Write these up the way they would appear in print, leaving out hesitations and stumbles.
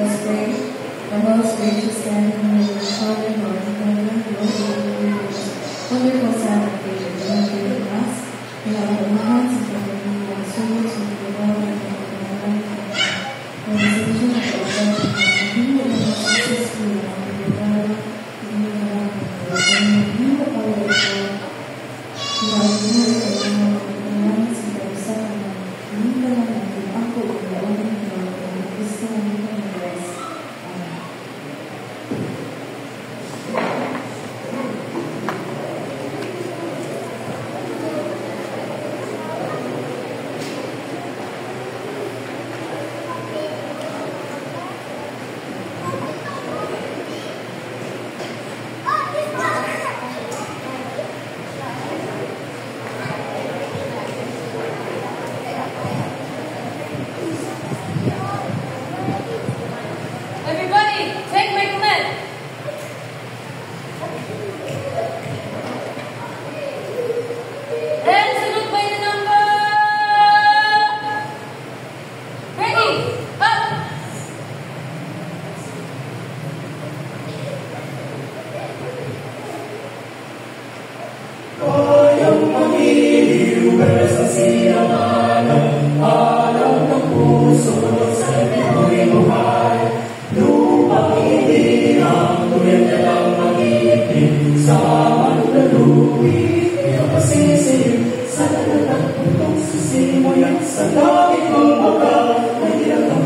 us pray. The most gracious and holy Father, Lord in heaven, wonderful sacrifice, you have given us. We have the moments of the living and souls of the Lord and the life. For the vision of the Lord, and you will have successfully on the Lord, and you will have the Lord, and you will have the Lord. You have given the Lord, and the lands of the Son, and you will have the uncle of the Lord, and the Christian and the rest. Amen. Everybody, take my command. And salute by the number. Ready, up. Kayang magiliw, pero sa siyamanan, alam ng puso sa libu'y buhay. Lupang itinang, tuyan na lang mag-iitin, sa mandaluwi, pinapasisiyo, sa lalatang puntong sisimuyan, sa langit ng baga, may ilang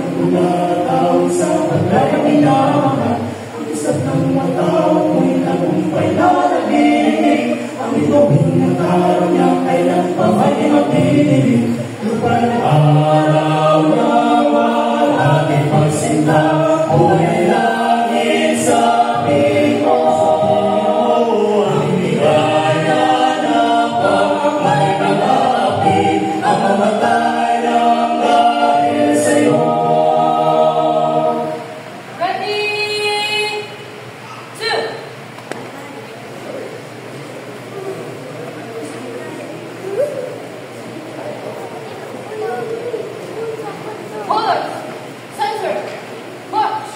tawag sa paglayang inaman, ang isap ng matao, mo'y nagumpay na nag-iinig, ang itong nataro niya, kailan pa may magdidilig, lupang araw na malaki pagsinta, buhay langit sa pito, ang bigaya na pagmay mag-api, ang mamatay ng dahil sa'yo. Ready, two. Forward, center, march.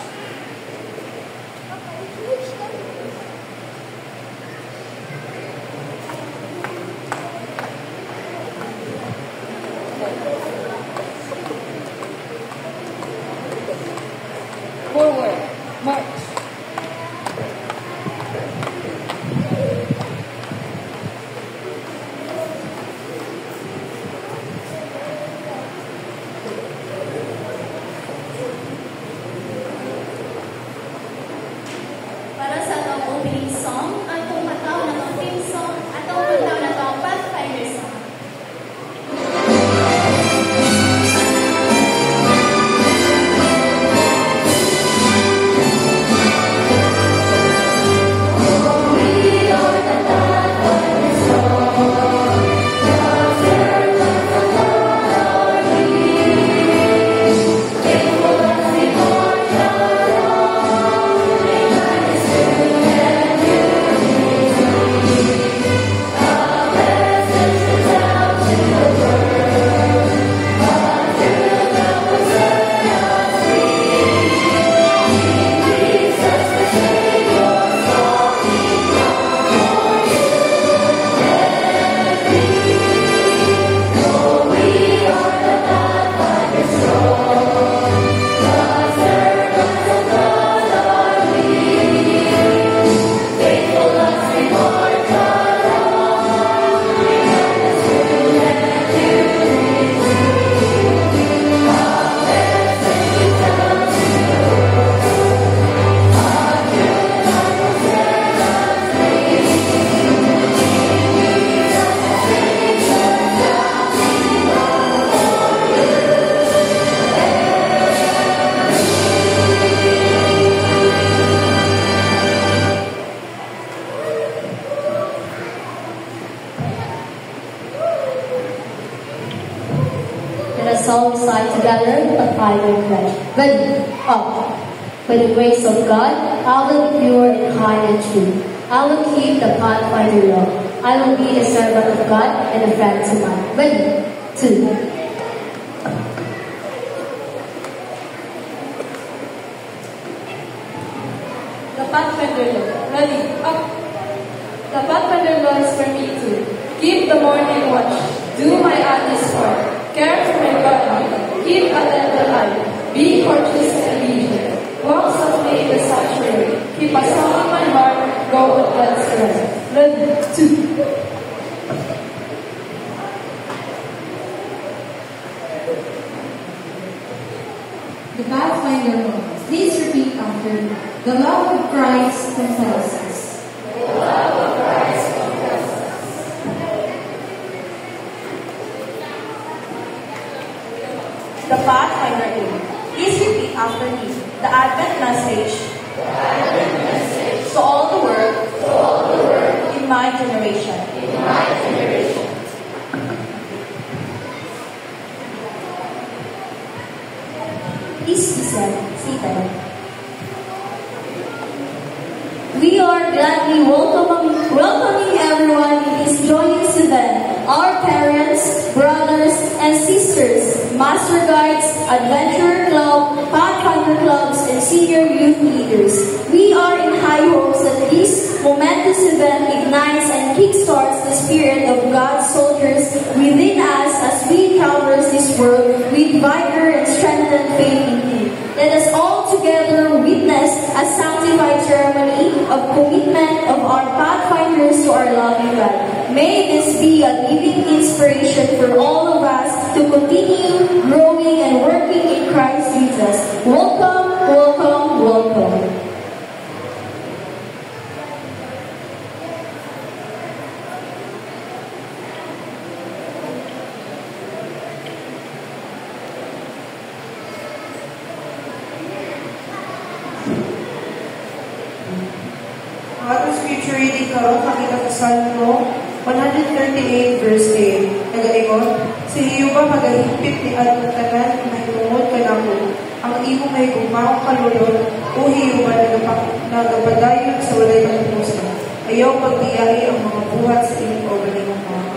Forward, march. Para sa atong opening song, atong kataw na atong theme song, atong kataw na atong Pathfinder song. Let us all recite together a final pledge. Ready, up. By the grace of God, I will be pure and kind and true. I will keep the Pathfinder law. I will be a servant of God and a friend to man. Ready, two. Pathfinder Law. Ready, up. The Pathfinder Law is for me too. Keep the morning watch. Do my honest work. Care for my body. Keep a tender eye. Be courteous and leisure. Walk softly in the sanctuary. Keep a song in my heart. Go with God's word. Ready, two. The Pathfinder Law. Please repeat after me. The love of Christ compels us. The Pathfinder Aim. Please repeat after me. The Advent message. To all the world. In my generation. Please be seated. We are gladly welcoming everyone in this joyous event. Our parents, brothers, and sisters, master guides, adventurer club, pathfinder clubs, and senior youth leaders. We are in high hopes that this momentous event ignites and kickstarts the spirit of God's soldiers within us as we traverse this world with vigor and strengthened faith in Him. Let us all together witness a sanctified ceremony of commitment of our pathfinders to our loving God. May this be a living inspiration for all of us to continue growing and working in Christ Jesus. Welcome, welcome, welcome. Ang ating scripture reading karon makita sa Salmo 138 verse 8. Nagaingon, si Jehovah magahigpit ni atong tanan may tungod kanako. Ang imong may gumawang kalulod, o Jehovah nagapadayon sa walay katapusan. Ayaw pagdiyari ang mga buhat sa inyong ogaling mga kamay.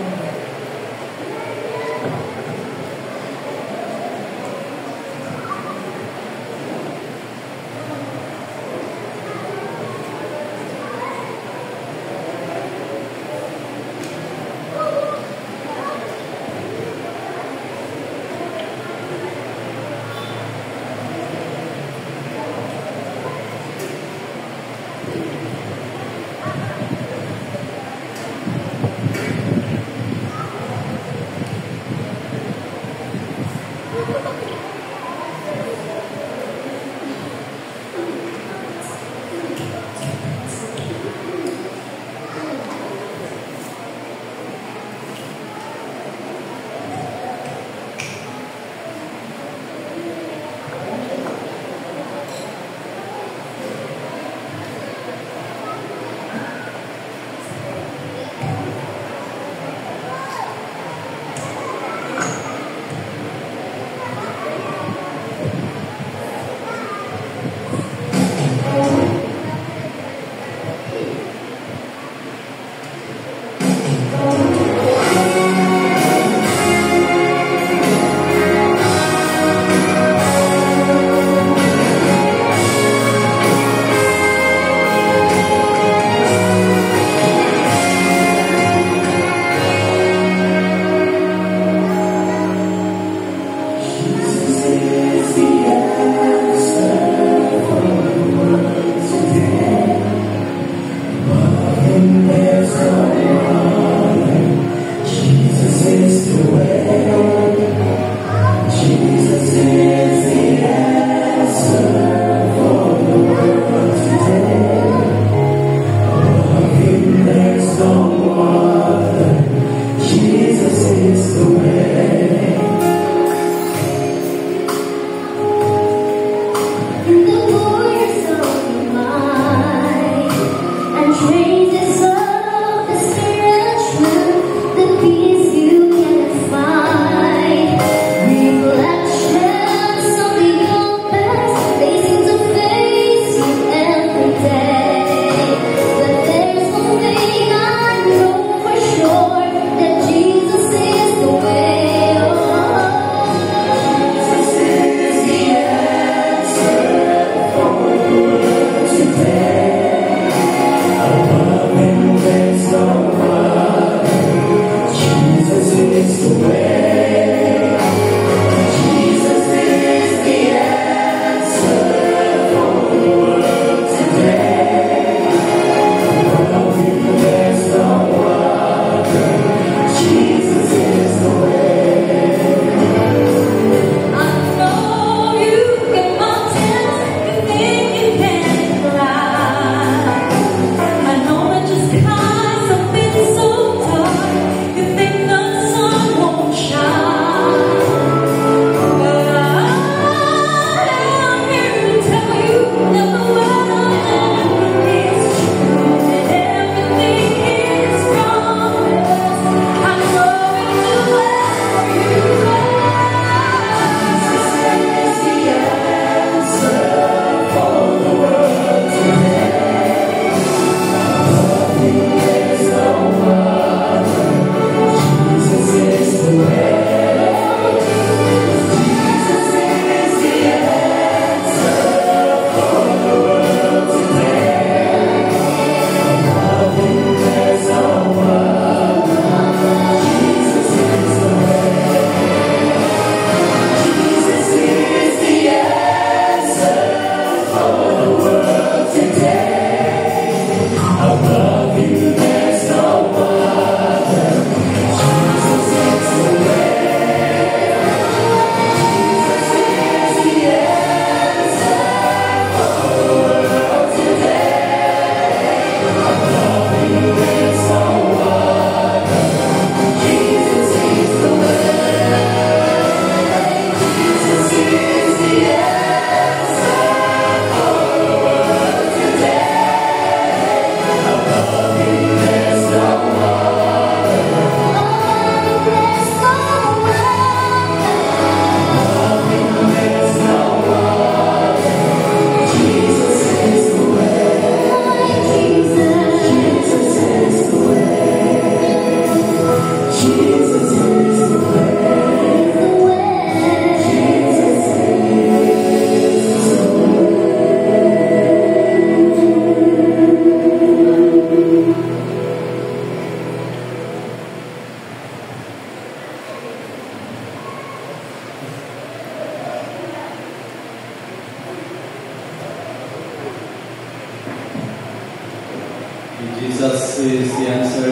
Jesus is the answer,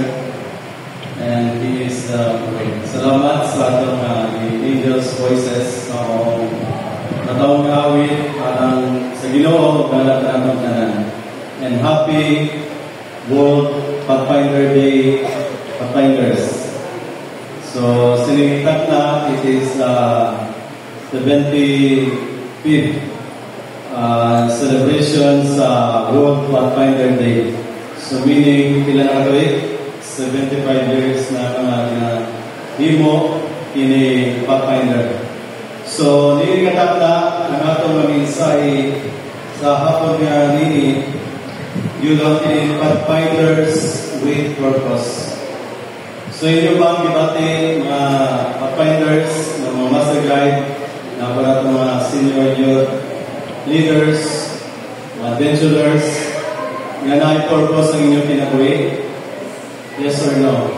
and He is the way. Salamat sa atong angels' voices sa natawang awit parang sa Ginoo galat na atong tanan. And happy World Pathfinder Day, Pathfinders. So, sinigitag na, it is the 25th celebration sa World Pathfinder Day. So, meaning, pila na katuig? 75 years na himo ini Pathfinder. So, nilikatak na ang atong mag-insay sa hapon nga nini, you love in Pathfinders with purpose. So, inyo bang gibati mga Pathfinders, mga master guide, na para mga senior youth leaders, mga adventurers, nga na-purpose ang inyong kinabuhi? Yes or no?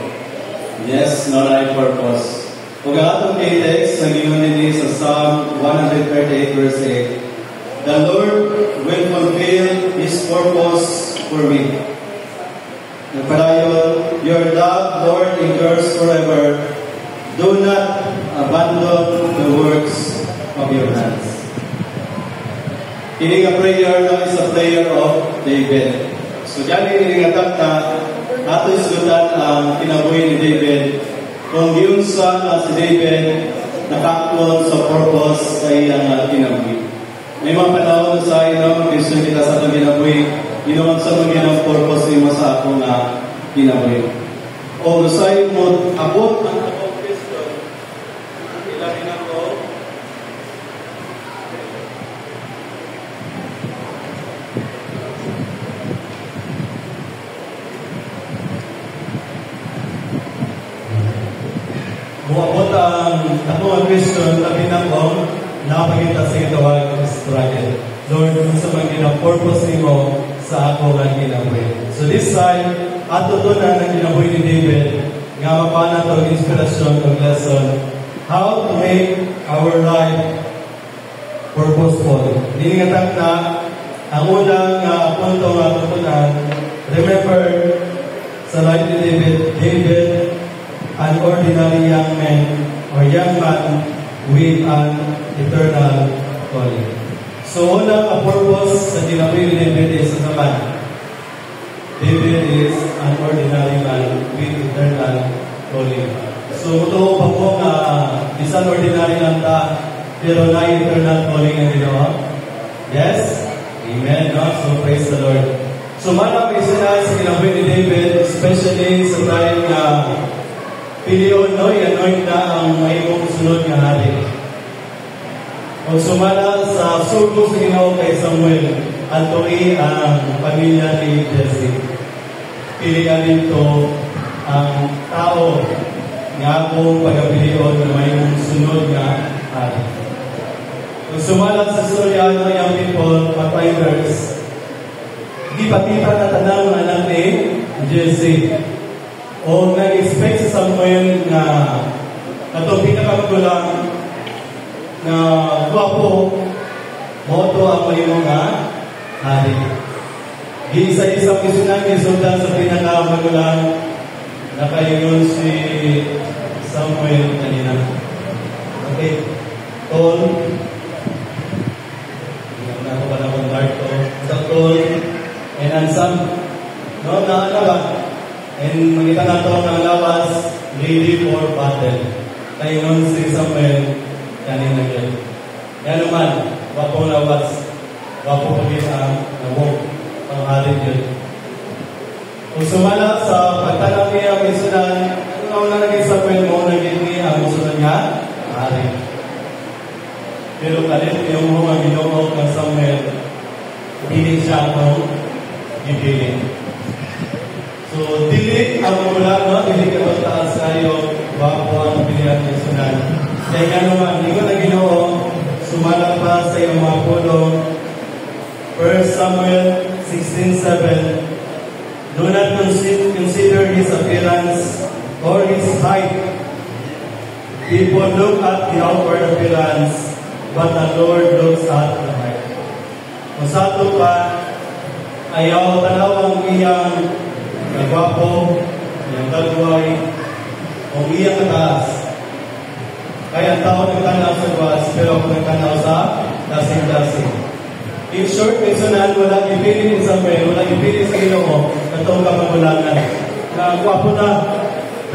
Yes, no na-purpose. Kung ang atong text, ang inyong nini sa Psalm 138 verse 8, the Lord will fulfill His purpose for me. Nagpadayon, your love, Lord, endures forever. Do not abandon the works of your hands. Ini nga prayer na is a prayer of David. So, dyan iniingatap na ato isutan ang kinabuhi ni David. Kung yun sa si David nakaklon sa purpose sa iyang kinabuhi. May mga panahon sa inyo, Kristo kita sa itong kinabuhi, ginawa sa mga ng purpose mo sa akong kinabuhi. O gusay mo, abot ang akong Kristo, ilahin ako, muabot ang akong Kristo, ilahin ako, nakapagita sa itawag struggle. Lord, kung sa mga purpose mo sa ako nga kinabuhi. So this time, ato to na ng kinabuhi ni David, nga mapana to inspiration of lesson, how to make our life purposeful. Diningatag na, ang unang punto nga tutunan, remember, sa life ni David, an ordinary young man, or young man, with an eternal calling. So, unang purpose sa kinabuhi ni David is sa naman. David is an ordinary man with eternal calling. So, ito pa po isang ordinary lang ta, pero na eternal calling ang ginawa. Yes? Amen. No? So, praise the Lord. So, manang isa sa kinabuhi ni David, especially sa time na piliyon, no? I-anoint na ang mayroong sunod nga hari. O sumala sa sugo sa Ginoo kay Samuel, antuki ang pamilya ni Jesse. Pilihan nito ang tao nga akong pagpilion na mayroong sunod nga hari. O sumala sa storya ng young people, Pathfinders, di patita na tanang anak ni Jesse. O nag-expect sa Samuel na itong pinakagulang na guwapo, moto ang mayroong hari. Isa-isang kisunan ni Sultan sa pinakamagulang na kayon si Samuel kanina. Okay. Tol. Hindi na ako pa na convert to. Sa tol. And handsome. No, ba? And makita na ito ang lawas, ready for battle. Kayon si Samuel kanina yun. Yan naman, wapo lawas, wapo pagin ang nawog, ang halit yun. Kung sumala sa pagtanong niya ang isunan, kung na naging Samuel mo, naging niya ang isunan niya, halit. Pero kalit yung mga ginoo ng Samuel, hindi siya ang ipiling. So, dili ang mula, no? Dili ka taas kayo, wapo ang pilihan ng isunan. Kaya nga naman, hindi ko na Ginoo, sumala pa sa iyong mga pulong. 1 Samuel 16:7, do not consider his appearance or his height. People look at the outward appearance, but the Lord looks at the heart. Kung sa ito pa, ayaw tanawang iyang nagwapo, iyang kalway, o iyang kataas. Kaya ang tao nagtanaw sa gwas, pero kung nagtanaw sa dasing-dasing. In short, personal, wala ipili in somewhere, wala ipili sa Ginoo na itong kamagulangan. Na gwapo na,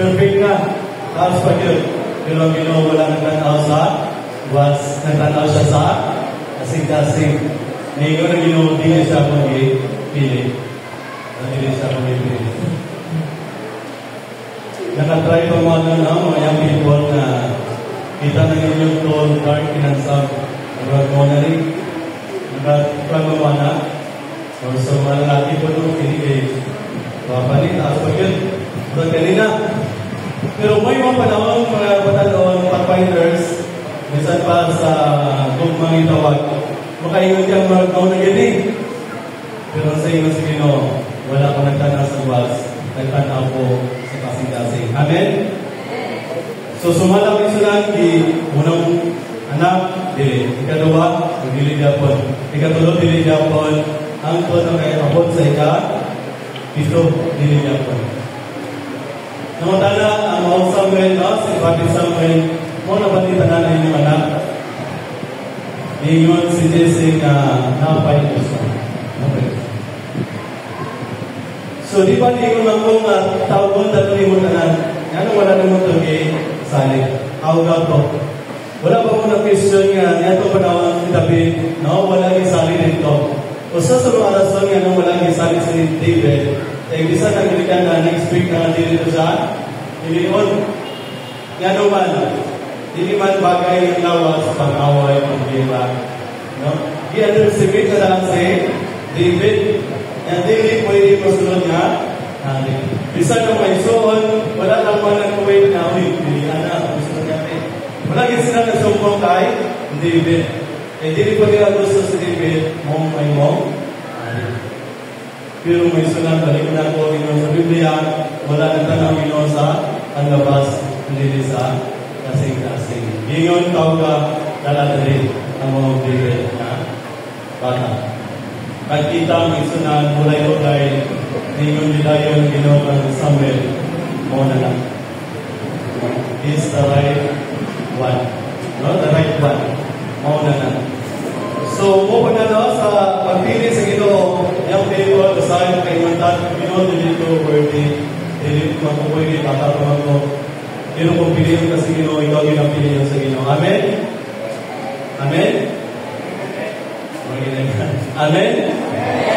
perfect na, taas pa yun. Pero ang Ginoo wala nagtanaw sa gwas, nagtanaw siya sa dasing-dasing. Ngayon ang Ginoo, di siya pili. Hindi siya pili. Nakatry pa mga mga young people na kita na yung tall, dark, inansam, nag-monary, nag-pagmamana, or sa mga lalaki po nung kinikay, papalit, taas pa yun. Pero kanina. Pero may mga panahon, mga patanoon, pathfinders, minsan pa sa mga itawag, makaingon kang maragaw na gini. Pero sa iyo sa Ginoo, wala ko nagtanaw sa buwas, nagtanaw po sa kasing-kasing. Amen? So, sumalang isunan, unang anak, dili. Ikaduwa, dili dapon. Ikatulo, dili dapon. Ang to na kaya abot sa pito, dili dapon. Namutala, ang Mount Samuel, si Pati Samuel, mo nabatitan na inyong anak. Ingon si Jesse na napay ko sa. So, di ba hindi ko lang kung tawag dati mo tanan? Ano wala naman ito kay Salit? How God po? Wala pa mo na question nga, ito pa na si David, no? Wala kay Salit dito. O sa mga rason nga, wala kay Salit si David, isa nagalikan na nag-speak na dito sa Ilion. Nga naman, hindi man bagay yung lawas, pang-away, pang-giba. No? I-underestimate na lang si David. Yan David, pwede masunod nga. Bisa na may suon, wala lang man nag-wait na, pilihan na, gusto natin. Wala din sila nagsumpong kay David. Hindi pa nila gusto si David, mong may mong. Pero may sunang balik na po sa Biblia, wala nang tanong ino sa ang labas, hindi sa kasing-kasing. Gingon tao ka, daladali ang mga David na bata. Pagkita may sunang mulay-ulay, gingon nila yung Ginoo ng Samuel, mo na lang. He's the right one. No? The right one. Mo na lang. So, mo na sa pagpili sa Ginoo, yung people, basahin kay Mantan, Ginoo, dito worthy, dito magpupwede, bata ko. Pero kung piliin ka sa Ginoo, ikaw yung piliin sa Ginoo. Amen? Amen? Amen?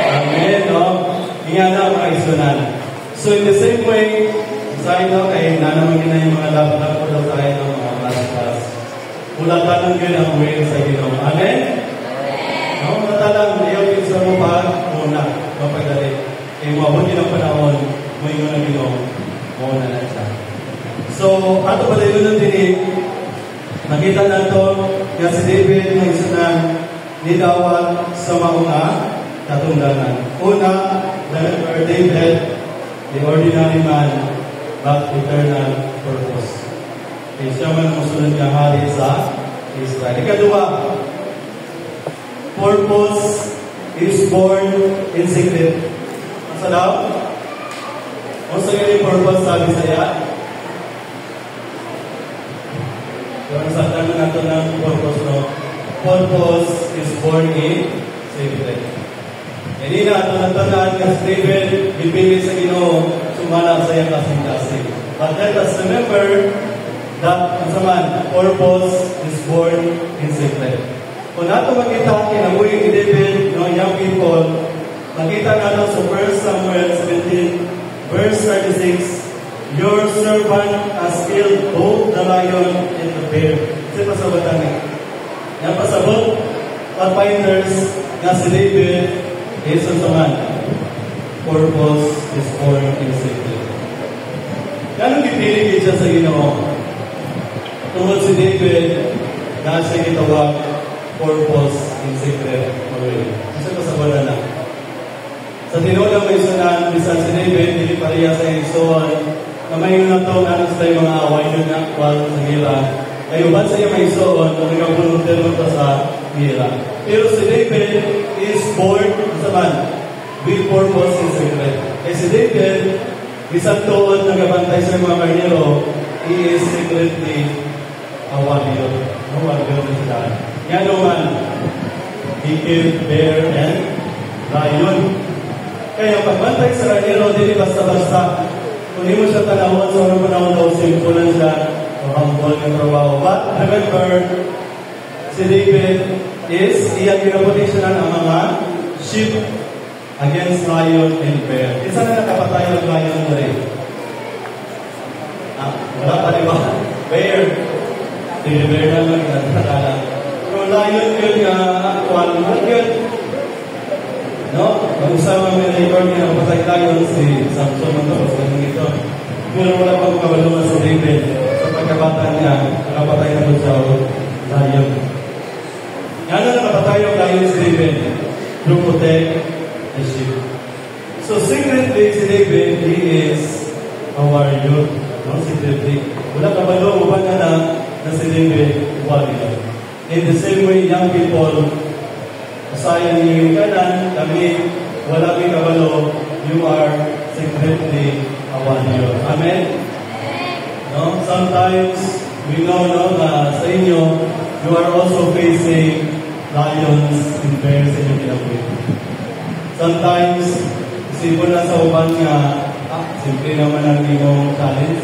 Amen, no? Ingat na mga isunan. So, in the same way, basahin daw kay nanamagin na yung mga lap-lap ko daw tayo ng mga class. Ulatan ng yun ang way sa Ginoo. Amen? No, matalang ayaw din sa mo pa muna, mapadali. Eh, mabuti ng panahon, may yun ang Ginoo, muna na siya. So, ato pa tayo nun din nakita na ito, nga si David, may sunang nidawat sa mga katungdangan. Una, David, the ordinary man, but eternal purpose. Kaya siya man musunod nga hari sa Israel. Ikaduwa, purpose is born in secret. Asa daw? Ano sa ganyan purpose sabi saya? Yung sa tanong natin ng purpose, no? Purpose is born in secret. Hindi na ito natanaan kasi David, bibili sa Ginoo, sumala sa iyang kasing-kasing. But let us remember that, purpose is born in secret. Kung nato makita kinabuhi ni David, no, young people, makita natin sa 1 Samuel 17, verse 36, your servant has killed both the lion and the bear. Kasi pasabatan niya. Yang pasabot, pathfinders, nga si David, is ang purpose is born in secret. Ganong ipili siya sa Ginoo? Tungkol si David, na siya gitawag, purpose in secret already. Kasi pasabot na. Sa tinulang may sunan, bisan si David, hindi pariya sa Isuan, na may yun na ito, ano sa tayo mga away yun na, wala sa hila. Kayo ba sa iyo may Isuan, na nagkapunod pa sa hila. Pero si David is born, with purpose and secret. Eh si David, isang tuon nagabantay sa mga karnero, he is secretly a warrior. No warrior na sila. Yan naman, he killed bear and lion. Kaya pagbantay sa karnero, hindi basta-basta. Kung hindi mo siya tanawon, sa unang panahon daw, simpulan siya, o humble yung trabaho. But remember, si David is, iyang ginapotisyonan ang mga sheep against lion and bear. Isa na nakapatay ng lion na rin. Wala pa rin ba? Bear. Hindi bear na lang nakakala. Pero lion yun nga, actual, yun. No? Ang usama may record niya, ang patay lion, si Samson ang tapos ng ito. Pero wala pang kabalungan sa David. Sa pagkabata niya, nakapatay na po siya lion. Yan na nakapatay yung lion si David to protect the sheep. So secretly si David, he is a warrior. No? Secretly. Wala kabalo, uban na si David, warrior. In the same way, young people, sayang niyo yung kanan, kami, wala kang kabalo, you are secretly a warrior. Amen? No? Sometimes, we know na sa inyo, you are also facing lions and bears in your kinabuhi. Sometimes, isipon na sa uban nga, simple naman ang imong challenge.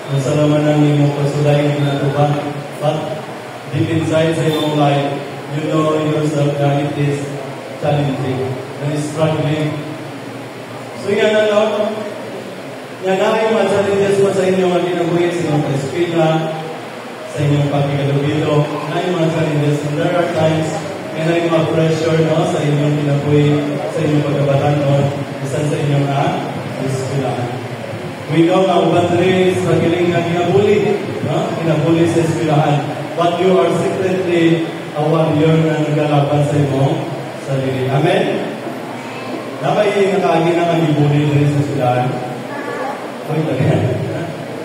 Nasa naman ang imong pasulay ng ginatuban. But, deep inside sa imong life, you know yourself that it is challenging and struggling. So yan na lang. Yan na yung mga challenges mo sa inyong mga kinabuhi, sa inyong eskwela, sa inyong pagkikalubilo. Na yung mga challenges. And there are times yan na yung mga pressure no, sa inyong kinabuhi, sa inyong pagkabatanon, isan sa inyong eskwelahan. We know na uban rin sa kiling na kinabuli. No? Kinabuli sa eskwelahan. But you are secretly a warrior na naglalaban sa iyong sarili. Amen? Nakay nakaagi na ang ibuli rin sa silaan. Uy, talaga.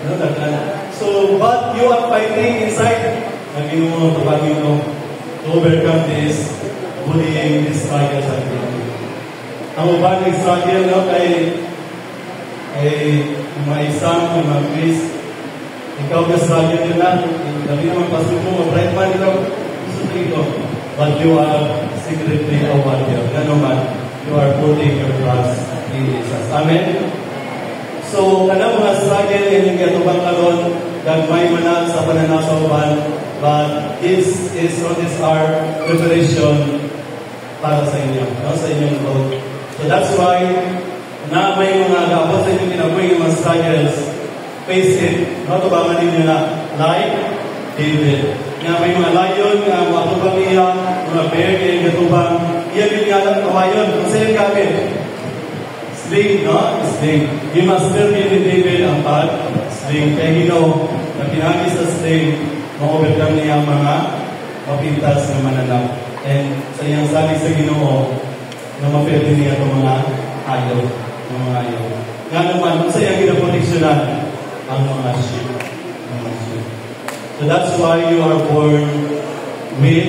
No, talaga. So, but you are fighting inside. Naging mo, tupagin mo, to overcome this bullying, this struggle sa atin. Ang uban ng struggle, no, kay mga isang, mga Chris, ikaw na struggle nyo lang. Sabi naman, pasok mo, bright man ito. But you are secretly a warrior. Ganon, you are putting your trust in Jesus. Amen? So, kanang mga struggle yung gatubang karon, gagmay man sa pananasawan, but this is our preparation para sa inyo, no? Sa inyong growth. So that's why, na may mga gabot sa inyong kinabuhi, mga struggles, face it. No? Tubangan ninyo na, like David. Nga may mga lion, nga mga tubang niya, mga bear, yung katubang, iya binyalang kawayon. Kung sa'yo gamit, sling, no? Sling. You must still be with David ang sling. Kaya gino, na pinagis sa sling, ma-overcome niya ang mga mapintas na mananap. And sa iyang sabi sa Ginoo, na mapirti niya itong mga ayaw. Mga ayaw. Nga naman, kung sa iyang ginaproteksyonan, ang mga sheep. So that's why you are born in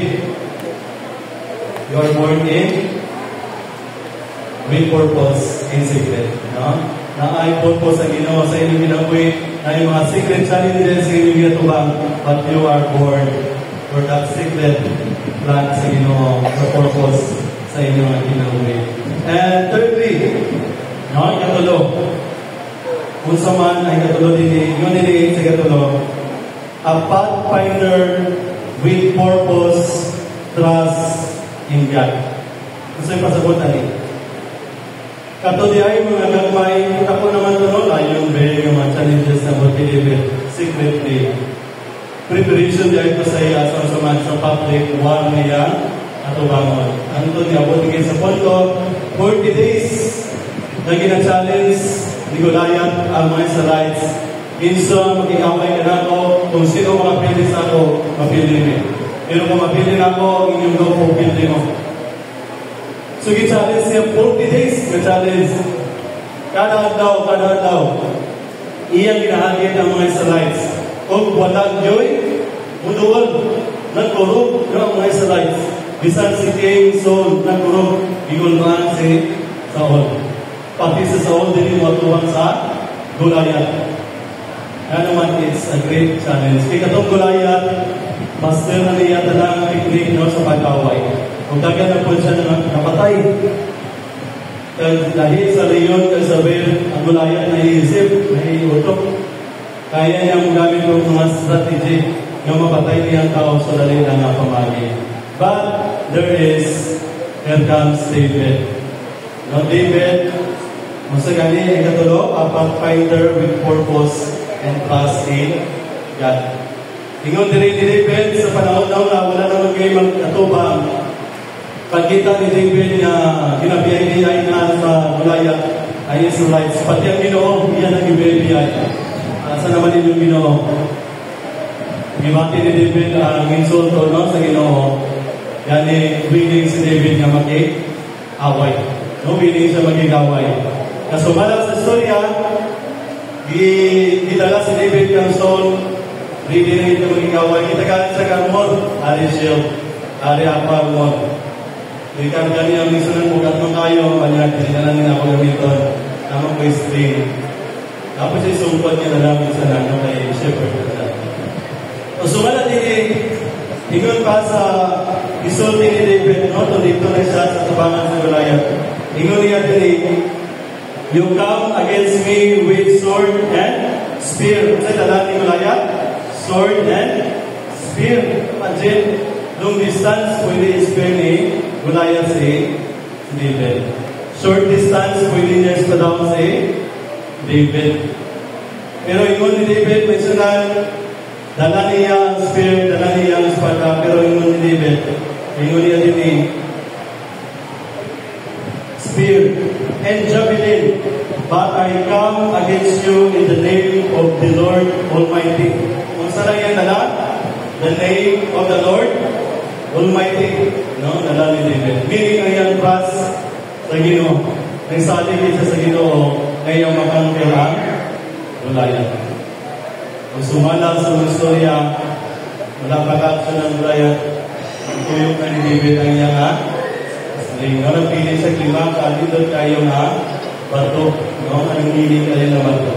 with purpose in secret. No? Na ay purpose ang Ginoo sa inyong ginabuhi, na yung mga secret challenges sa inyong ginatubang, but you are born for that secret plan sa Ginoo, for purpose sa inyong ginabuhi. And thirdly, no, ikatulo. Kung sa man ay katulo din, yun din sa katulo, a pathfinder with purpose, trust in God. Gusto yung pasabutan eh. Kato di ay mga gagmay, ako naman ito, layon ba yung mga challenges na mag-deliver secretly. Preparation di ay ko sa iya sa public war niya at ubangon. Ano ito niya, buti sa punto, 40 days na gina-challenge ni Goliath ang mga Israelites. Minsan, mag-iaway ka na ako, kung sino makapili sa ako, mapili niyo. Pero kung mapili na ako, inyong grupo, pili mo. So, gi-challenge siya 40 days na-challenge. Kada adlaw, iyang ginahagit ang mga Israelites. Kung walang joy, muduwal, nagkurog ng mga Israelites. Bisan si King Saul, nagkurog, igulmaan si Saul. Pati si Saul din mo tuwang sa Goliath. Yan naman, it's a great challenge. Kaya itong Goliath, master na niya talang technique no, sa pag-away. Kung dagan na po siya na napatay. Dahil sa leon, kasabi, ang Goliath na iisip, na iutok. Kaya niya gamit ng mga strategy na mapatay niya ang tao sa dali na nga pamagi. But here comes David. Now David, masagani ang katulo, a pathfinder with purpose and trust in God. Ingon diri ni David sa panahon na wala naman kayo mag-atubang. Pagkita ni David na ginabiyay niya na sa Goliath ay Israelites. Pati ang Ginoo, iyan ang ginabiyay. Asa naman yung Ginoo? Gimati ni David ang insulto no, sa Ginoo. Yan willing si David na mag-away. No, willing siya mag-away. Kasumala sa storya, gidala si David ng Saul, ready na mag-away. Kitagalan sa karmon, ari shield, ari apagmon. Ikan kami ang misalnya bukat mengkayo banyak perjalanan yang aku gamiton nama ko string. Tapos ay sumpad niya na lang misalnya kay shepherd. So sumala dito ingon pa sa isulti ni David no to dito na siya sa tabangan sa Goliath. Ingon niya dito, you come against me with sword and spear. Sa dala ni Goliath, sword and spear. Imagine, long distance pwede spear ni Goliath si David. Short distance, pwede niya espadaan si David. Pero ingon ni David, may sunan, dala niya ang spear, dala niya ang espada, pero ingon ni David, ingon niya din ni spear and javelin, but I come against you in the name of the Lord Almighty. Kung saan yan dala? The name of the Lord Almighty, no, dala ni David. Meaning ang iyang trust sa Ginoo. Nagsalig siya sa Ginoo na iyang makangkilang Goliath. Kung sumala sa istorya, wala pag-action ng Goliath, ang tuyok na ni David ang iyang sling. Walang pili sa klima, dito kayo na bato, no, ang hindi kayo na bato.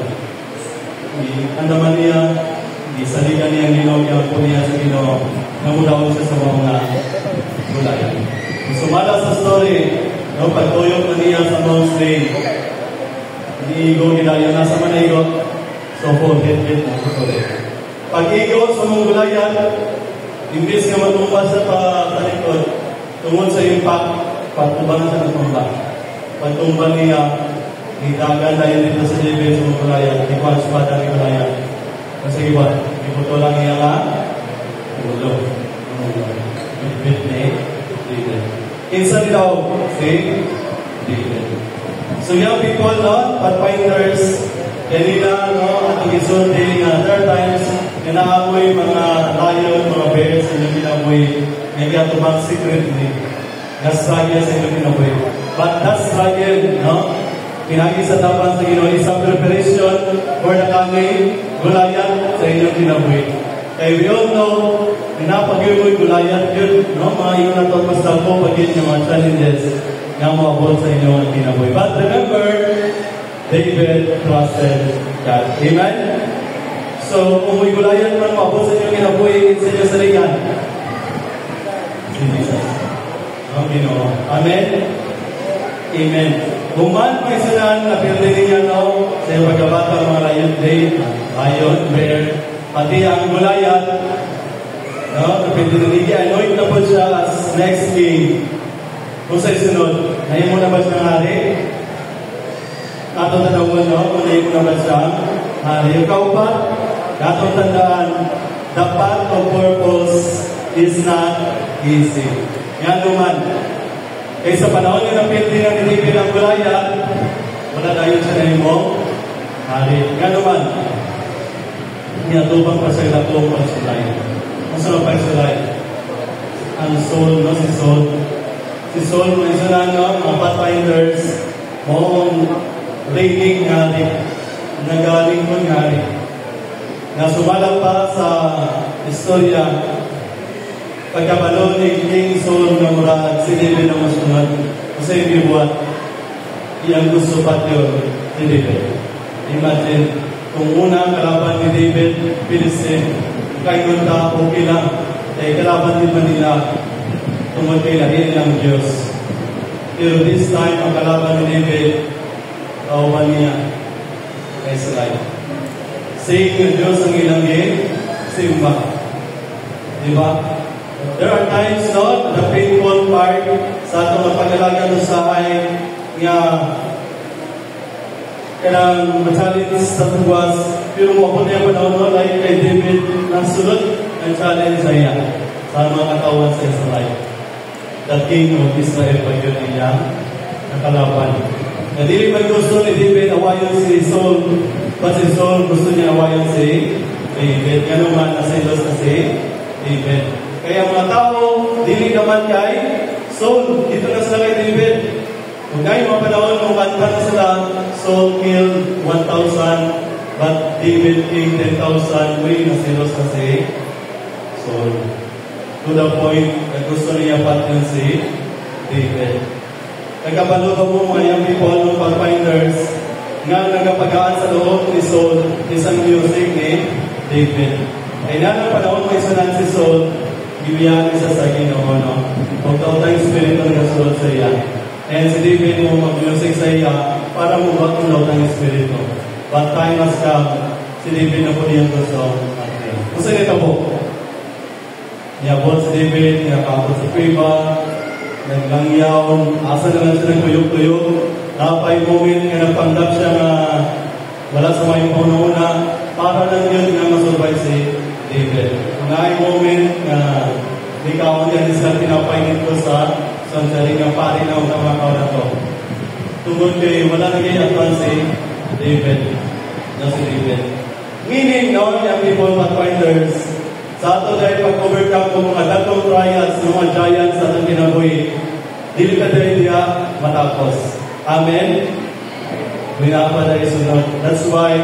Ang naman niya, isaligan niya ang Ginoo, yung po niya sa Ginoo, namudawin siya sa mga Goliath. Sumala sa story, no, pagtuyok na niya sa Mount Slain, iigo nila, yung nasa manaigot, so hit na story. Pag-igo sa mga Goliath, imbis nga matumba sa talikod, tungod sa impact, pagtubangan sa natumba. Pagtumba niya, hidagan na yun dito sa David sa mga Goliath, ikaw sa pada ni Goliath. Kasi iba, iputo lang niya nga, ulo. David ni David. Kinsa daw si David. So young people, no, pathfinders, kanina, no, at isulti nga third times, inaamoy mga lion, mga bears, na inamoy, nagkatubang secretly, na-struggle sa inyong inamoy. But that struggle, no, pinagi sa tapan sa Ginoo, isang preparation for the coming Goliath sa inyong inamoy. Kaya we all know, pinapag-iumoy Goliath yun, no, mga yung naton mas tapo, pag-in yung mga challenges na maabot sa inyong kinaboy. But remember, David trusted God. Amen? So, kung may Goliath man maabot sa inyong kinaboy, sa inyong salingan. Si Jesus. Ang Ginoo. Amen? Amen. Kung man may salan na pinili niya, no, sa iyong pagkabata, mga lion, bear, pati ang Goliath, no, pinili niya, anoint na po siya as next king. Kung sa isunod, ngayon mo na ba siyang hari? Atong tanawin, no, kung ngayon mo na ba siyang hari? Ikaw pa, atong tandaan, the path of purpose is not easy. Yan naman. Kaya sa panahon niya ng pinili ng David ang Goliath, wala tayo siya na yung hari. Yan naman. Niyatubang pa sa ilatong pagsulay. Ang sarap pagsulay. Ang soul, no? Si soul. Si Saul, may isa na, no? Mga pathfinders, moong reigning hari. Nagaling mo hari. Nasumalang pa sa istorya, pagkabalo ni King Saul na murag, si David na masunod. Kasi bibuat, iyang gusto patyo ni David. Imagine, kung una kalaban ni David, Philistine, kahit munta, okay lang. Kalaban din man nila, tungkol kay lahin ng Diyos. Pero this time, ang kalaban ni David, kauban niya, Israel. Saying ng Diyos ang ilang simba. Diba? There are times, no, the painful part sa atong magpagalaga sa ay nga kailangan ma-challenge sa tuwas, pero mapun niya panahon like kay David na sunod ang challenge sa iya sa mga katawan sa Israel. The king of Israel pa yun ang iyang nakalaban. Na dili man gusto ni David awayon si Saul, but si Saul gusto niya awayon si David. Yan naman nasilos na si David. Kaya mga tao, dili naman kay Saul, dito na sila kay David. Kung ngayon mga panahon, kung kanta na sila, Saul killed 1,000, but David killed 10,000, may nasilos na si Saul. To the point, na gusto niya patin si David. Nagkabalo ba mo mga young people ng pag-finders nga nagkapagaan sa loob ni Saul isang music ni David. Ay na ng panahon may sunan si Saul, gibiyan isa sa Ginoo, no? Pagkautang spirito ng kasulod sa iya. And si David mo mag-music sa iya para mo bakunaw ng espiritu. But time has come, si David na po niyang gusto natin. Kung saan ito po? Niyabot si David, niyakapot sa priba, naglangyaw, asa na lang siya nagtuyog-tuyog. Napay moment nga nagpanggap siya na wala sa may pauna-una para lang yun nga masurvive si David. Ngay moment na ikaw niya sa pinapay nito sa sandaling ng pari na ang kamakaw na to. Tungkol kay wala na kayo advance si David. Na si David. Meaning, no, yung people pathfinders, sa ato dahil pag-overcome ng mga datong trials, ng mga giants sa atong kinabuhi, dili ka dahil diya matapos. Amen? Winapa dahil sunod. That's why,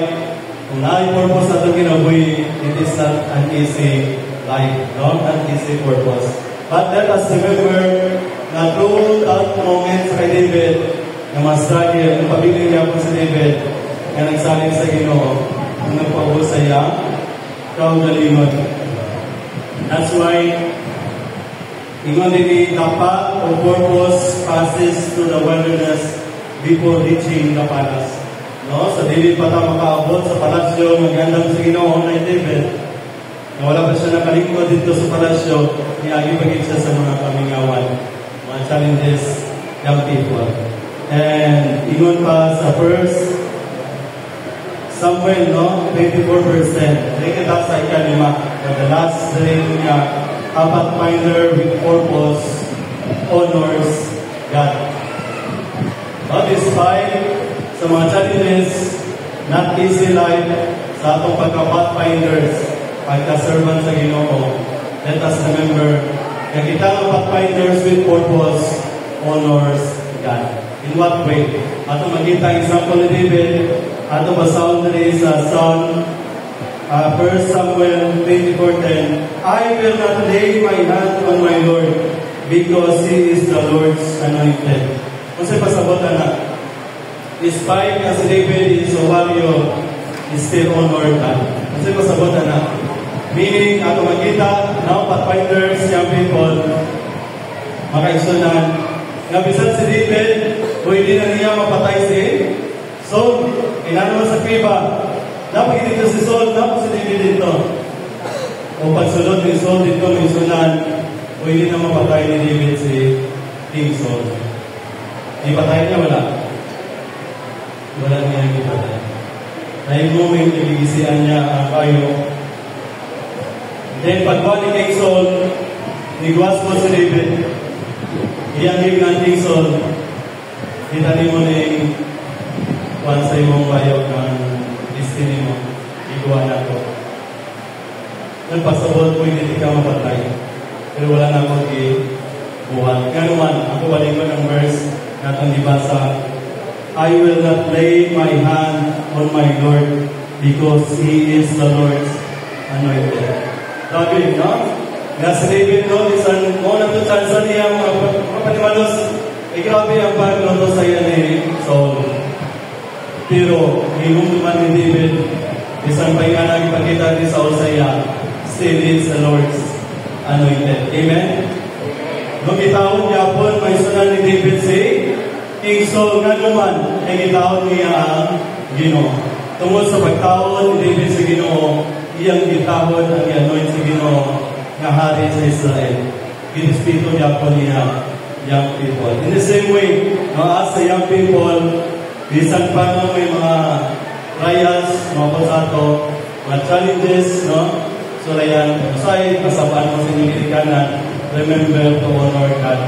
kung na-purpose sa atong kinabuhi, it is not an easy life, no? An easy purpose. But let us remember na through that moment sa kay David, na mas-struggle, ang pabiling niya po si David, na nagsaling sa Ginoo, ang nagpabos sa iya, kaugalingon. That's why, ingon din the path of purpose passes through the wilderness before reaching the palace. No? Sa dili pa ta makaabot sa palasyo, magandang sa Ginoo na David, na wala pa siya nakalingkod dito sa palasyo, niagibagin siya sa mga kamingawan, mga challenges, young people. And ingon pa sa first Samuel, no? 24%. Dahil kita sa ikalima. The last day niya, a pathfinder with purpose honors God. But despite sa mga challenges, not easy life sa atong pagka-pathfinders, pagka-servant sa Ginoo, let us remember na kita ang pathfinders with purpose honors God. In what way? Ato makita example ni David, ato basahon na rin sa Psalm 1 Samuel 24:10, I will not lay my hand on my Lord because He is the Lord's anointed. Kung sa'y pasabot na, despite as David is a warrior, he still honored God. Kung sa'y pasabot na, meaning ato makita, now pathfinders, young people, makaisunan, nga bisan si David, pwede na niya mapatay si Saul. Inano mo sa kriba. Dapat dito si Saul, dapat si David dito. O pagsunod ni Saul dito, may sunan, pwede na mapatay ni David si King Saul. Ipatay niya, wala. Wala niya ipatay. Na yung moment, nagigisian niya ang kayo. Then, pagwa ni King Saul, nigwas mo si David. Iyangin ng King Saul, itali mo na yung kuwan sa imong bayog ng destiny mo. Iguan na ko. Nagpasabot po hindi ka mapatay. Pero wala na akong ibuhat. Nga naman, ako balik ko ng verse na itong dibasa. I will not lay my hand on my Lord because He is the Lord's anointed. David, no? Nga si David, no? Isang mo na ito chansa niya mga panimalos. Grabe ang pagluto sa iya ni Saul. Pero, hinumduman ni David, isang pahinga na ipakita din sa Hosea, still is the Lord's anointed. Amen? Nung itawag niya po, may sunan ni David si King Saul nga naman, ay itawag niya ang Ginoo. Tungkol sa pagtawag ni David sa Ginoo, iyang itawag ang i-anoint sa Ginoo nga hari sa Israel. Ginispito niya po niya young people. In the same way, as the young people, bisan pa no, may mga trials, mga pasato, mga challenges, no? So, ayan, aside, masabaan mo sa inyong kanan, remember to honor God.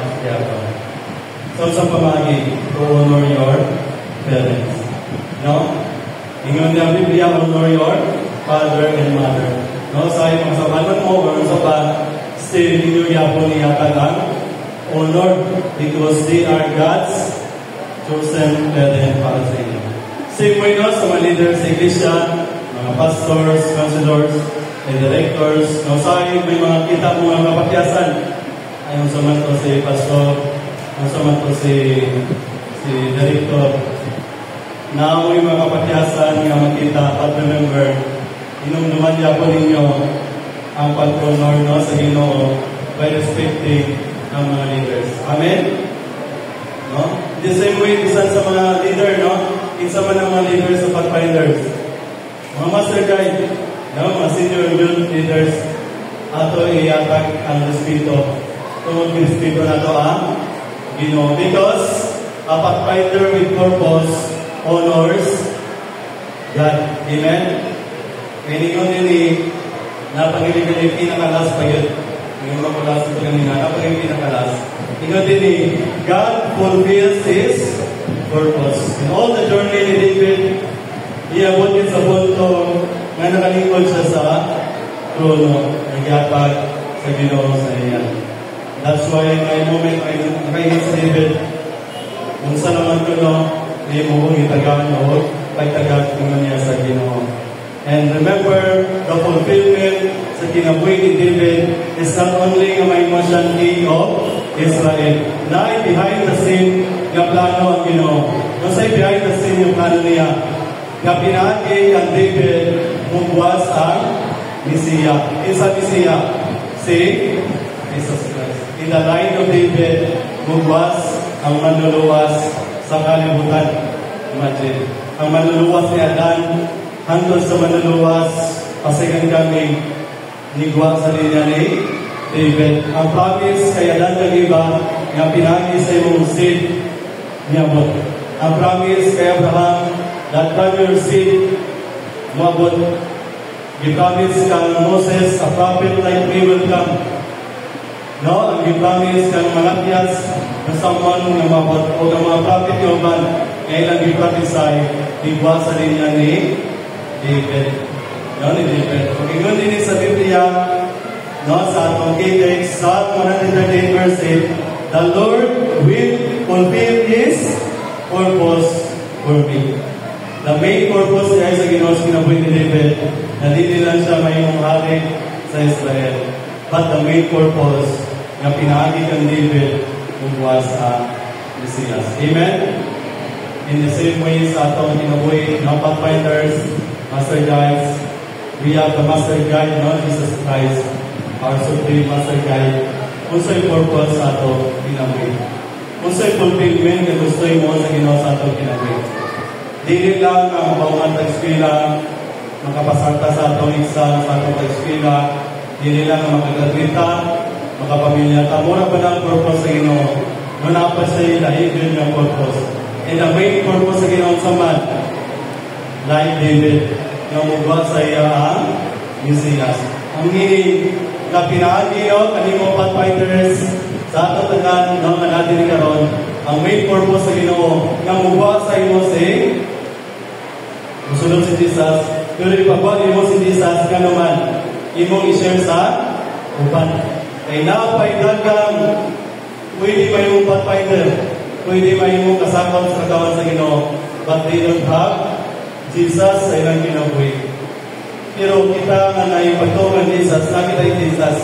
So, sa pamagi, to honor your parents. No? Ingon niya Biblia, honor your father and mother. No? Sa mga sabanan mo, or sa pa, still, ninyo yapon niya tagang honor because they are God's chosen parents para sa inyo. Same way no, sa mga leaders sa iglesia, mga pastors, counselors, and directors, no, sa may mga kita mga kapatyasan. Ayun sa man to si pastor, ayun sa man to si director. Na may mga kapatyasan nga makita at remember, inumduman niya po ninyo ang pag-honor no, sa Ginoo by respecting ang mga leaders. Amen? No? The same way, isa sa mga leader, no? Isa man ang mga leaders sa Pathfinders. Mga master guide, no? Mga senior youth leaders, ato i-attack ang Espiritu. Tungkol Espiritu na ito ang Ginoo. Because a Pathfinder with purpose honors God. Amen? Kaya ninyo din napangilig yung pinakalas pa yun. Yung makulas ito kanina, napangilig yung pinakalas. Ninyo din God fulfills His purpose. In all the journey ni David, iabot yun sa punto na nakalingkod siya sa trono, nagyatag sa Ginoo sa iya. That's why may moment ay nakaingin sa David, kung saan naman ko no, may muhong itagaan o pagtagat kung niya sa Ginoo. And remember, the fulfillment sa kinabuhi ni David is not only ang may emotion king of Israel. Na behind the scene nga plano ang Ginoo. Kung sa'y behind the scene yung plano niya, nga pinagi ang David mugwas ang Mesiya. Isa Mesiya, si Jesus Christ. In the line of David, mugwas ang manluluwas sa kalibutan. Imagine, ang manluluwas ni Adan, hanggang sa manluluwas, pasigan kami nigwa sa linya ni David. Ang promise kay Adan ng iba, nga pinagi sa imong seed, niabot. Ang promise kay Abraham, that from your seed, mabot. Gi-promise kang Moses, a prophet like me will come. No? Ang gi-promise kang Malakias, na someone na mabot, o ang mga prophet yoban, ngayon ang gi-prophesy, nigwa sa linya ni David. No, ni David. Kung ingon din sa Biblia, no, sa atong K-Text, sa 138 verse 8, the Lord will fulfill His purpose for me. The main purpose niya sa Ginoo sa kinabuhi ni David, na di lang siya mayong hari sa Israel. But the main purpose na pinaagi kang David was Mesias. Amen? In the same way sa atong kinabuhi, no, Pathfinders, Master Guides, we have the Master Guide, no, Jesus Christ, our Supreme Master Guide. Kung sa'y purpose sa ato kinabuhi. Kung sa'y fulfillment na gusto mo sa Ginoo sa ato kinabuhi. Dili lang ang mabaungan tag-eskwela, makapasarta sa atong exam, sa atong tag-eskwela, dili lang ang makagraduata, makapamilya. Mura pa na ang purpose sa Ginoo. Muna pa siya ilaigin ng purpose. And the main purpose sa Ginoo sa man, like David, yung mugwa sa iya ang Mesias. Ang hini na pinaagi yun, kanimo Pathfinders, sa ato tagan, no, natin karon, ang main purpose sa Ginoo, nga mugwa sa imo si musulod si Jesus, pero ipagwag imo si Jesus, ka naman, imong i-share sa uban. Kaya napay dagang, pwede ba yung Pathfinder, pwede ba yung kasakot sa katawan sa Ginoo, but they don't have Jesus sa ilang kinabuhi. Pero kita nga na yung pagtungan Jesus, nakita yung Jesus,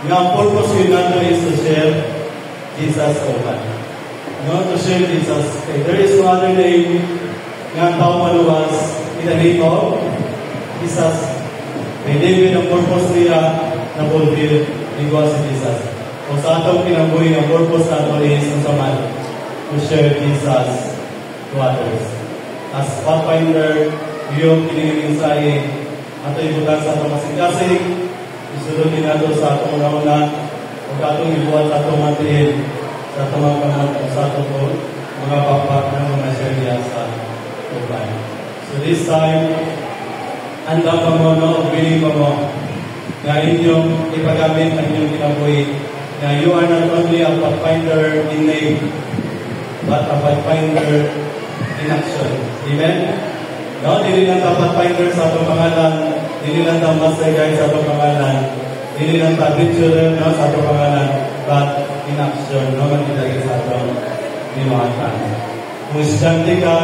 nga ang purpose yun nato is to share Jesus open. No, to share Jesus. Okay, there is no other name nga ang tao maluwas in the name of Jesus. May David ang purpose niya na fulfill igual si Jesus. O sa atong kinabuhi ang purpose nato is ang saman to share Jesus to others. As pathfinder, yung kiniminsahe ato ibutan sa atong kasing-kasing, isulod din nato sa atong una-una o atong ibuhat sa atong matiin sa atong mga kamot sa atong mga papak ng mga share sa tuban. So this time, andang pa mo, no? Willing pa mo na inyong ipagamit ang inyong kinabuhi na you are not only a pathfinder in name but a pathfinder in action. Amen? No, dili lang ta pathfinder sa atong pangalan, dili lang ta master guide sa atong pangalan, dili lang ta adventurer no, sa atong pangalan, but in action, no, magkita sa atong binuhatan. Kung estudyante ka,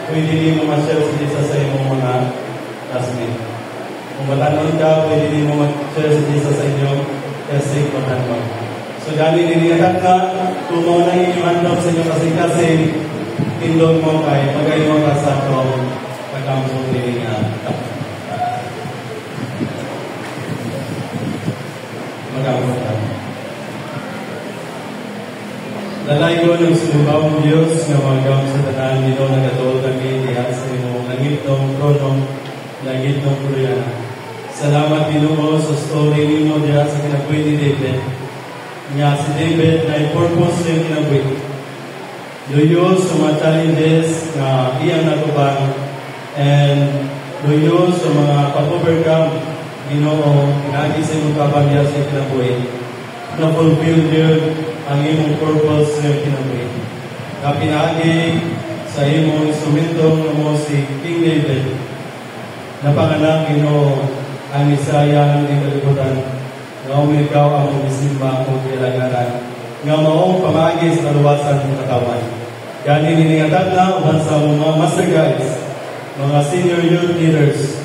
pwede din mo ma-share si Jesus sa iyong mga classmate. Kung batanon ka, pwede din mo ma-share si Jesus sa inyong kasing batanon. So, dali ninilakat na, kung mo na inyong handog sa inyong kasing-kasing, tindog mo kay magay mo ka sa atong pagkampong din nga. Magampong ka. Lalay ko ng sinubawang Diyos nga magam sa tanan nito nagatol kami diha sa imong langit ng tronong langit ng Puriyana. Salamat Ginoo sa story nimo diha sa kinabuhi ni David. Nga si David na purpose sa kinabuhi. Luyo sa mga challenges na iyang natubang and luyo sa mga pag-overcome Ginoo pinagi sa imong kabangya sa kinabuhi. Na-fulfill yun ang imong purpose sa kinabuhi. Kapinagi sa imong instrumento na mo si King David na panganak Ginoo ang Isaya ng kalibutan na ikaw ang umisimba o kilagaran nga maong pamagi sa kaluwasan ng katawan. Gani niningatan na uban sa mga master guides, mga senior youth leaders,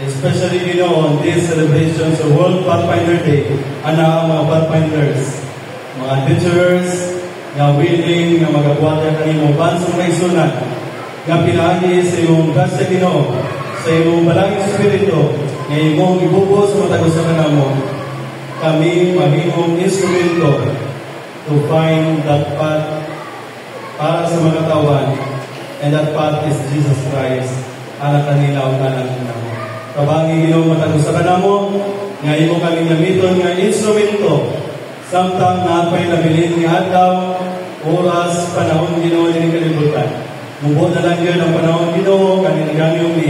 especially on this celebration sa World Pathfinder Day, ang mga pathfinders, mga adventurers, na willing na magabuhat ka kanimo bansong kaisunan, nga pinagi sa iyong grasya Ginoo, sa iyong balang espiritu, nga imong ibubuo sa matagusan namo, kami mahimong instrumento to find that path para sa mga tawan, and that path is Jesus Christ, anak kanila o anak namo. Kabangi Ginoo matagusan namo, nga imo kami gamiton nga instrumento samtang napay labilin ni adlaw, oras, panahon Ginoo ni kalibutan. Mubo na lang yun ang panahon Ginoo kaninagami umi.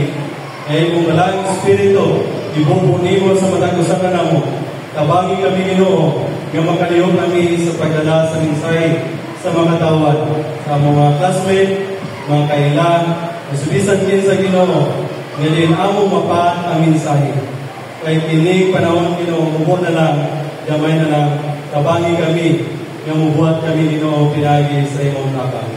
Ay kung balang espiritu, ibubo nimo sa matagusan namo. Kabangi kami Ginoo, nga makalihok kami sa pagdala sa mensahe sa mga tawad, sa mga classmate, mga kailan, masubisan din sa Ginoo, nga din amo mapat ang mensahe. Kay kining panahon Ginoo, mubo na lang, gamay na lang, kabangi kami, nga mubuhat kami Ginoo pinagi sa imong tabang.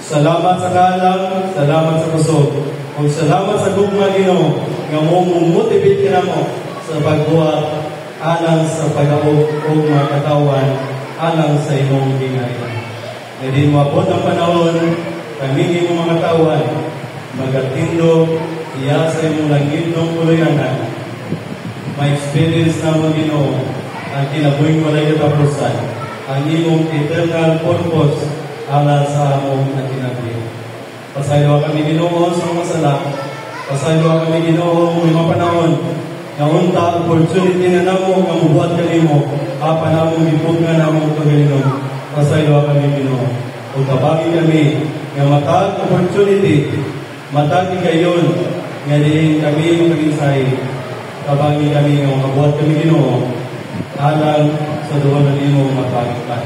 Salamat sa kalam, salamat sa kusog, kung salamat sa gugma Ginoo, nga mo motivate ka mo sa pagbuhat alang sa pag-aog o mga katawan alang sa imong gingayan. Nga din mo abot ang panahon, kaming imong mga katawan, magatindog, iya sa imong langit ng puluyanan. Ma-experience na mo Ginoo ang kinabuhing walay katapusan, ang imong eternal purpose alang sa among kinabuhi. Pasaylo kami Ginoo sa mga sala, pasaylo kami Ginoo mga panahon, nga unta opportunity na namo nga mubuhat kanimo apan namo gipud nga namo pagalingon pasaylo kami Ginoo ug kabangi kami nga matag opportunity matag kayon nga diin kami maginsahe kabangi kami nga mabuhat kami Ginoo alang sa duha na nimo matagpan.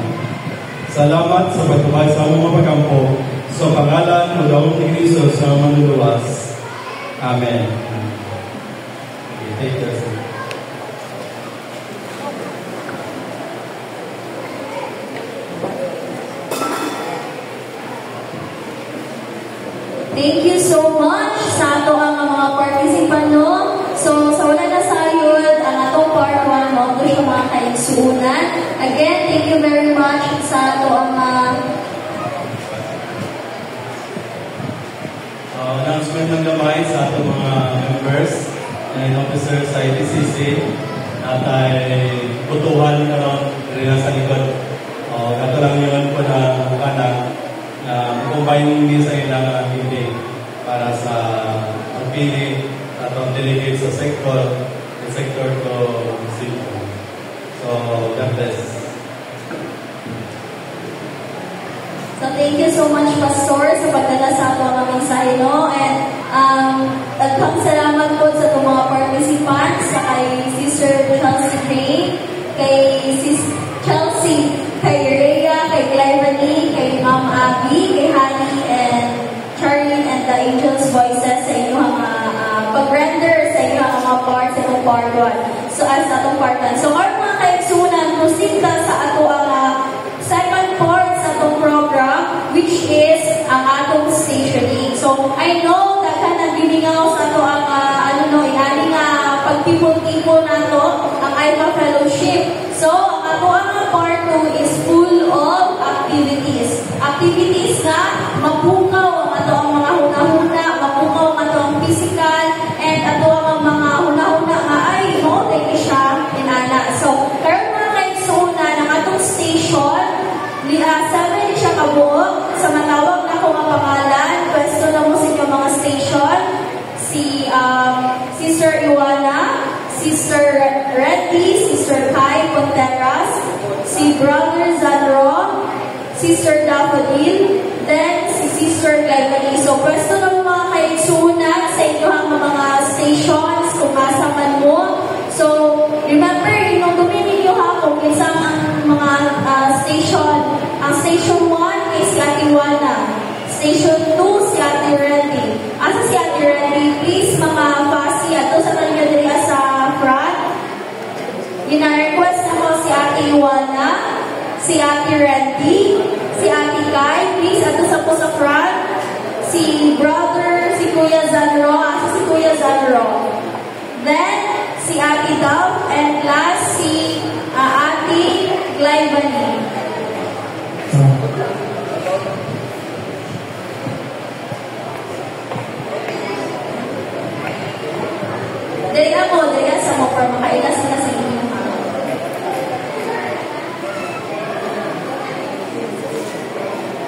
Salamat sa pagtubay sa among pagkampo sa pangalan ng Daong ni Hesus sa manluluwas. Amen. Take care. Thank you so much sa ato ang mga participant no. So sa una na sayod ang atong part 1 mo to siya mga kaigsuunan. Again, thank you very much sa ato ang announcement ng gamay sa atong mga members and officers sa ITCC at ay putuhan na lang rin sa likod. Ito lang yun po na kanak na combine din sa ilang meeting para sa pagpili at ang delegate sa sector to Cebu. So, God bless. So thank you so much, Pastor, sa pagdala sa ato ang mensahe, no? And daghang salamat po sa itong mga participants, sa kay Sister Chelsea Gray, kay Sis Chelsea, kay Rhea, kay Clivany, kay Ma'am Abby, kay Honey, and Charlene, and the Angels' Voices sa inyong pag-render sa inyong mga parts sa itong part 1. So, as sa itong part 1. So, or mga kaigsunan, proceed ka sa ato ang second part sa itong program, which is ang atong stationing. So, I know that ka nagbimingaw sa ito ang, inani nga pagtipon-tipon na ito, ang IPA Fellowship. So, ang ato ang part 2 is full of activities. Activities na mapukaw ang ato ang mga huna-huna, mapukaw ang ato ang physical, and ato ang mga huna-huna nga ay, tayo siya, inana. So, karon mga kaigsunan, ang atong station, 7 siya kabuo. Sa matawag na akong pangalan, pwesto na mo sa inyong mga station. Si Sister Iwana, Sister Reddy, Sister Kai Contreras, si Brother Zanro, Sister Daffodil, then si Sister Glyvany. So, pwesto na mo mga kaigsunan sa inyong mga stations, kung kasaman mo. So, remember, yung duminin nyo ha, kung isang mga station. Ang station 1 is si Ate Iwana. Station 2, si Ate Reddy. Asa si Ate Reddy? Please, mga fasi, ato sa talinga diri sa front. Ina-request na ko si Ate Iwana, si Ate Reddy, si Ate Kai. Please, ato sa po sa front. Si Brother, si Kuya Zanro. Asa si Kuya Zanro? Then, si Ate Dav, and last, si Ate Glyvany. Dali sa mo, para makailas na sa inyo.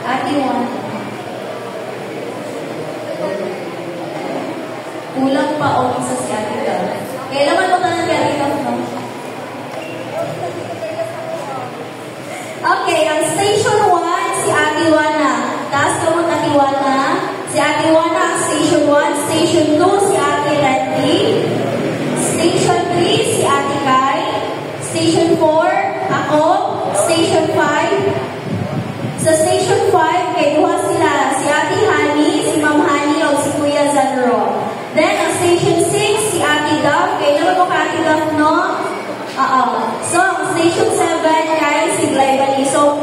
Ate Juan. Kulang pa o isa si Ate Dav. Kailangan mo na ng Ate Dav, no? Okay, ang station 1, si Ate Iwana. Taas ka mo, Ate Iwana. Si Ate Iwana, ang station 1. Station 2, si Ate Reddy. Station 3, si Ate Kai. Station 4, ako. Station 5. Sa station 5, kay duha sila. Si Ate Honey, si Ma'am Honey, o si Kuya Zanro. Then, ang station 6, si Ate Dav. Kay naman mo ka Ate Dav, no? So, station 7, guys, si Glyvany. So,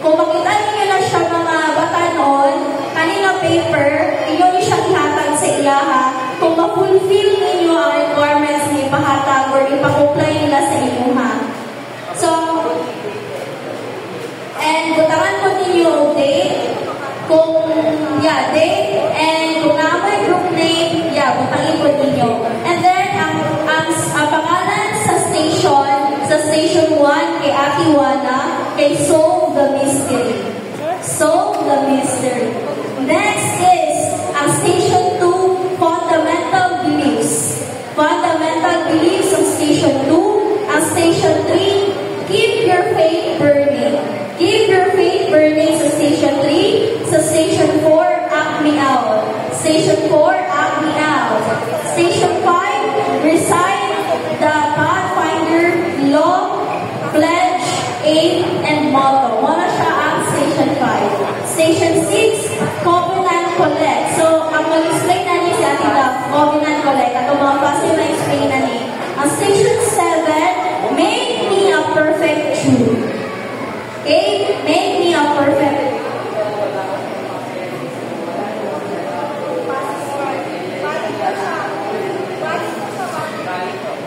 kung makita niyo na siya mga batanon, kanina paper, inyo niyo siya ihatag sa ilaha. Kung ma-fulfill ninyo ang requirements ni ipahatag or ipakuplay nila sa inyo, ha? So, and butangan po ninyo date, date, and kung naman group name, butangin po ninyo. And then, ang pangalan sa station 1, kay Ate Iwana, kay Solve the Mystery. Solve the Mystery. Next is, ang station 2, Fundamental Beliefs. Fundamental Beliefs ang station 2. Ang station 3, Keep Your Faith Burning. Keep Your Faith Burning sa station 3. Sa station 4, Act Me Out. Station 4, Act Me Out. Station 5, Recite the Pathfinder Law, Pledge, Aim, and Motto. Wala siya ang station 5. Station 6, Covenant Collect. So, ang mag-explain na niya si Ate Dav, Covenant Collect. At ang mga fast na explain na niya. Ang station 7, Make Me a Perfect Jew. Okay? Make me a perfect Jew.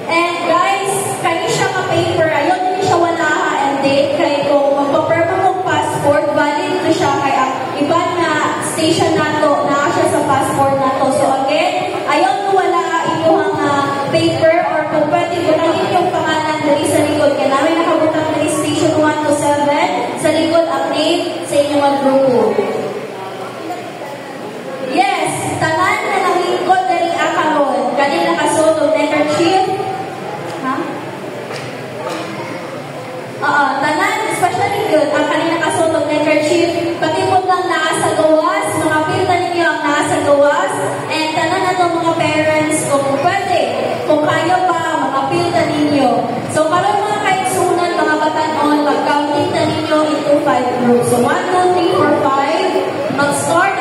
And guys, kani siya ka paper, ayun din siya wala and date kay kung magpaperma mong passport, valid ito siya kaya iba na station nato na siya sa passport. passport na to. So again, ayaw nyo wala inyong paper or kung pwede ko na yung pangalan dali sa likod. Kaya namin nakabutang dali station 1 to 7 sa likod ang name sa inyong grupo. Yes, tanan na ng lingkod dali akaron. Kanina kasunod, neckerchief. Ha? Tanan, especially good, ang kanina kasunod, neckerchief. Patipod lang naa sa gawas, mga pilta ninyo ang naa sa gawas. And tanan na itong mga parents, kung pwede, kung kaya pa, mga pilta ninyo. So, karon mga kaigsunan, mga batanon, mag-counting na ninyo into 5 groups. So, 1, 2, 3, 4, 5. Mag-start